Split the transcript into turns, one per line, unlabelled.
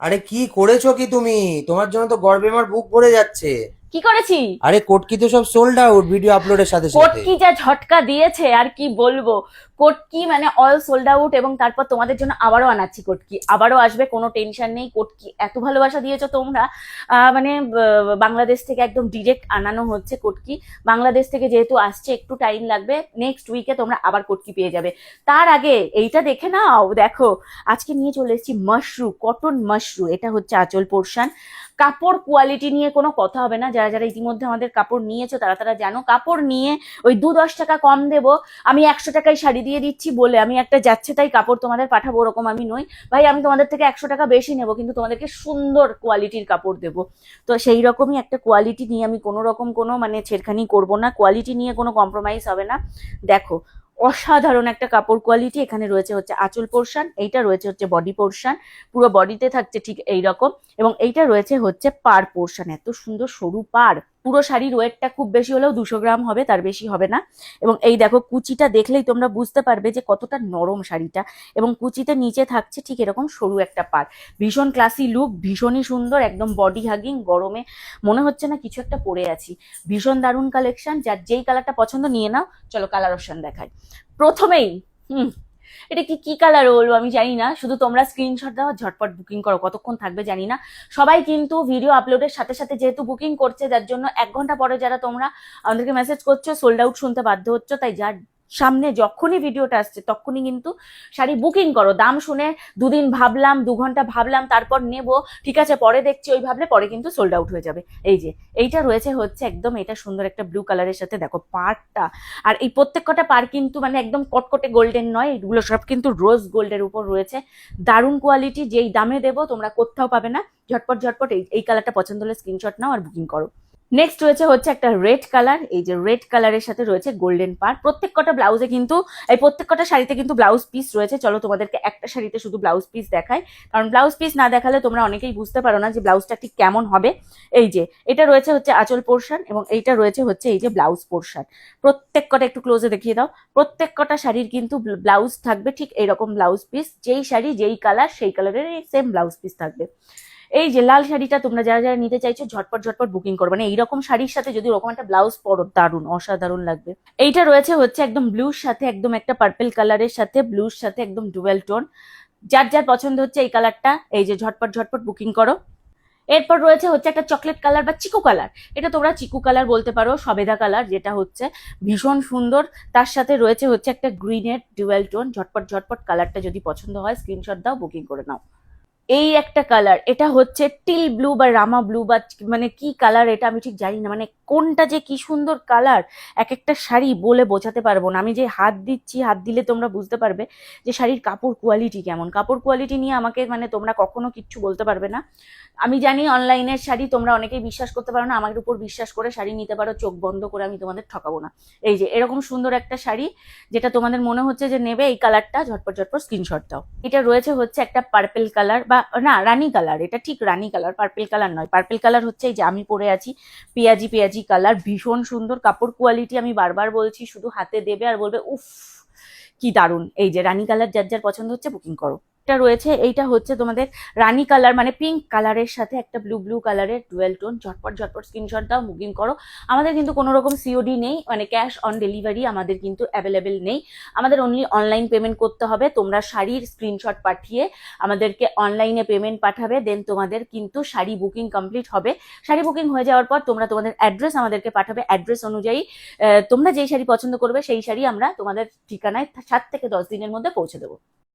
আরে কি করেছো কি তুমি? তোমার জন্য তো গর্বে আমার বুক ভরে যাচ্ছে।
কি করেছি?
আরে কোটকি তো সব সোল্ড আউট ভিডিও আপলোডের সাথে সাথে।
কোটকি যা ঝটকা দিয়েছে আর কি বলবো। কোটকি মানে অল সোল্ড আউট, এবং তারপর তোমাদের জন্য আবারও আনাচ্ছি কোটকি, আবারও আসবে, কোনো টেনশন নেই। কোটকি এত ভালোবাসা দিয়েছো তোমরা। মানে বাংলাদেশ থেকে একদম ডিরেক্ট আনানো হচ্ছে কোটকি। বাংলাদেশ থেকে যেহেতু আসছে একটু টাইম লাগবে, নেক্সট উইকে তোমরা আবার কোটকি পেয়ে যাবে। তার আগে এইটা দেখে নাও, দেখো আজকে নিয়ে চলে এসেছি মাশরু, কটন মাশরু। এটা হচ্ছে আঁচল পোর্শন। কাপড় কোয়ালিটি নিয়ে কোনো কথা হবে না, যারা যারা ইতিমধ্যে আমাদের কাপড় নিয়েছো তারা তারা জানো কাপড় নিয়ে ওই 2-10 টাকা কম দেবো, আমি 100 টাকায় শাড়ি দিয়ে দিচ্ছি বলে আমি একটা যাচ্ছে তাই কাপড় তোমাদের পাঠাবো, ওরকম আমি নই ভাই। আমি তোমাদের থেকে 100 টাকা বেশি নেবো, কিন্তু তোমাদেরকে সুন্দর কোয়ালিটির কাপড় দেবো। তো সেই রকমই একটা কোয়ালিটি নিয়ে আমি কোনো রকম কোনো মানে ছেড়খানি করবো না, কোয়ালিটি নিয়ে কোনো কম্প্রোমাইজ হবে না। দেখো অসাধারণ একটা কাপড় কোয়ালিটি। এখানে রয়েছে হচ্ছে আঁচল পোর্শন, এইটা রয়েছে হচ্ছে বডি পোর্শন, পুরো বডিতে থাকছে ঠিক এইরকম। এবং এইটা রয়েছে হচ্ছে পার পোর্শন, এত সুন্দর সরু পার। পুরো শাড়ির ওয়েটটা খুব বেশি হলেও 200 গ্রাম হবে, তার বেশি হবে না। এবং এই দেখো কুচিটা দেখলেই তোমরা বুঝতে পারবে যে কতটা নরম শাড়িটা। এবং কুচিতে নিচে থাকছে ঠিক এরকম সরু একটা পার। ভীষণ ক্লাসি লুক, ভীষণই সুন্দর, একদম বডি হাগিং। গরমে মনে হচ্ছে না কিছু একটা পরে আছি। ভীষণ দারুণ কালেকশন, যার যেই কালারটা পছন্দ নিয়ে নাও। চলো কালার অপশন দেখাই প্রথমেই। হুম, এটা কি কি কালার বলবো আমি জানি না, শুধু তোমরা স্ক্রিনশট দাও, ঝটপট বুকিং করো, কতক্ষণ থাকবে জানি না। সবাই কিন্তু ভিডিও আপলোডের সাথে সাথে যেহেতু বুকিং করছে, যার জন্য 1 ঘন্টা পরে যারা তোমরা আমাদেরকে মেসেজ করছো সোল্ড আউট শুনতে বাধ্য হচ্ছ, তাই যার সামনে যখনই ভিডিওটা আসছে তখনই কিন্তু শাড়ি বুকিং করো। দাম শুনে দুদিন ভাবলাম, 2 ঘন্টা ভাবলাম, তারপর নেব, ঠিক আছে পরে দেখছি, ওই ভাবলে পরে কিন্তু সোল্ড আউট হয়ে যাবে। এই যে এইটা রয়েছে হচ্ছে একদম, এটা সুন্দর একটা ব্লু কালারের সাথে দেখো পাড়টা। আর এই প্রত্যেক কটা পার কিন্তু মানে একদম কটকটে গোল্ডেন নয়, এগুলো সব কিন্তু রোজ গোল্ডের উপর রয়েছে। দারুণ কোয়ালিটি, যেই দামে দেবো তোমরা কোথাও পাবে না। ঝটপট ঝটপট এই কালারটা পছন্দ হলে স্ক্রিনশট নাও আর বুকিং করো। নেক্সট রয়েছে হচ্ছে একটা রেড কালার, এই যে রেড কালারের সাথে রয়েছে গোল্ডেন পার। প্রত্যেক কটা ব্লাউজে কিন্তু, এই প্রত্যেক কটা শাড়িতে কিন্তু ব্লাউজ পিস রয়েছে। চলো তোমাদেরকে একটা শাড়িতে শুধু ব্লাউজ পিস দেখাই, কারণ ব্লাউজ পিস না দেখালে তোমরা অনেকেই বুঝতে পারো না যে ব্লাউজটা ঠিক কেমন হবে। এই যে এটা রয়েছে হচ্ছে আঁচল পোর্শন, এবং এইটা রয়েছে হচ্ছে এই যে ব্লাউজ পোর্শন। প্রত্যেক কটা একটু ক্লোজে দেখিয়ে দাও। প্রত্যেক কটা শাড়ির কিন্তু ব্লাউজ থাকবে ঠিক এইরকম ব্লাউজ পিস, যেই শাড়ি যেই কালার সেই কালারের সেম ব্লাউজ পিস থাকবে। এই যে লাল শাড়িটা তোমরা যারা যারা নিতে চাইছো ঝটপট ঝটপট বুকিং করো, মানে এইরকম শাড়ির সাথে যদি ওরকম একটা ব্লাউজ পরো দারুণ অসাধারণ লাগবে। এইটা রয়েছে হচ্ছে একদম ব্লুর সাথে একদম একটা পার্পেল কালারের সাথে, ব্লুর সাথে একদম ডুয়েল টোন। যার যার পছন্দ হচ্ছে এই কালারটা, এই যে ঝটপট ঝটপট বুকিং করো। এরপর রয়েছে হচ্ছে একটা চকলেট কালার বা চিকু কালার, এটা তোমরা চিকু কালার বলতে পারো, সবেদা কালার, যেটা হচ্ছে ভীষণ সুন্দর। তার সাথে রয়েছে হচ্ছে একটা গ্রিনের ডুয়েল টোন। ঝটপট ঝটপট কালারটা যদি পছন্দ হয় স্ক্রিনশট দাও, বুকিং করে নাও। এই একটা কালার, এটা হচ্ছে টিল ব্লু বা রামা ব্লু বা মানে কি কালার এটা আমি ঠিক জানি না, মানে কোনটা যে কি সুন্দর কালার, এক একটা শাড়ি বলে বোঝাতে পারবো না। আমি যে হাত দিচ্ছি, হাত দিলে তোমরা বুঝতে পারবে যে শাড়ির কাপড় কোয়ালিটি কেমন। কাপড় কোয়ালিটি নিয়ে আমাকে মানে তোমরা কখনো কিচ্ছু বলতে পারবে না। আমি জানি অনলাইনের শাড়ি তোমরা অনেকেই বিশ্বাস করতে পারো না, আমার উপর বিশ্বাস করে শাড়ি নিতে পারো, চোখ বন্ধ করে, আমি তোমাদের ঠকাবো না। এই যে এরকম সুন্দর একটা শাড়ি, যেটা তোমাদের মনে হচ্ছে যে নেবে, এই কালারটা ঝটপট ঝটপট স্ক্রিনশট দাও। এটা রয়েছে হচ্ছে একটা পার্পেল কালার বা না রানী কালার, এটা ঠিক রানী কালার, পার্পেল কালার নয়। পার্পেল কালার হচ্ছে এই যে আমি পরে আছি, পেঁয়াজি পেঁয়াজি কালার, ভীষণ সুন্দর কাপড় কোয়ালিটি। আমি বারবার বলছি, শুধু হাতে দেবে আর বলবে উফ কি দারুণ। এই যে রানী কালার, যার যার পছন্দ হচ্ছে বুকিং করো। এটা রয়েছে, এইটা হচ্ছে তোমাদের রানী কালার মানে পিঙ্ক কালারের সাথে একটা ব্লু ব্লু কালারের ডুয়েল টোন। ঝটপট ঝটপট স্ক্রিনশট দাও, বুকিং করো। আমাদের কিন্তু কোনো রকম সিওডি নেই, মানে ক্যাশ অন ডেলিভারি আমাদের কিন্তু অ্যাভেলেবেল নেই। আমাদের অনলি অনলাইন পেমেন্ট করতে হবে। তোমরা শাড়ির স্ক্রিনশট পাঠিয়ে আমাদেরকে অনলাইনে পেমেন্ট পাঠাবে, দেন তোমাদের কিন্তু শাড়ি বুকিং কমপ্লিট হবে। শাড়ি বুকিং হয়ে যাওয়ার পর তোমরা তোমাদের অ্যাড্রেস আমাদেরকে পাঠাবে, অ্যাড্রেস অনুযায়ী তোমরা যেই শাড়ি পছন্দ করবে সেই শাড়ি আমরা তোমাদের ঠিকানায় 7 থেকে 10 দিনের মধ্যে পৌঁছে দেবো।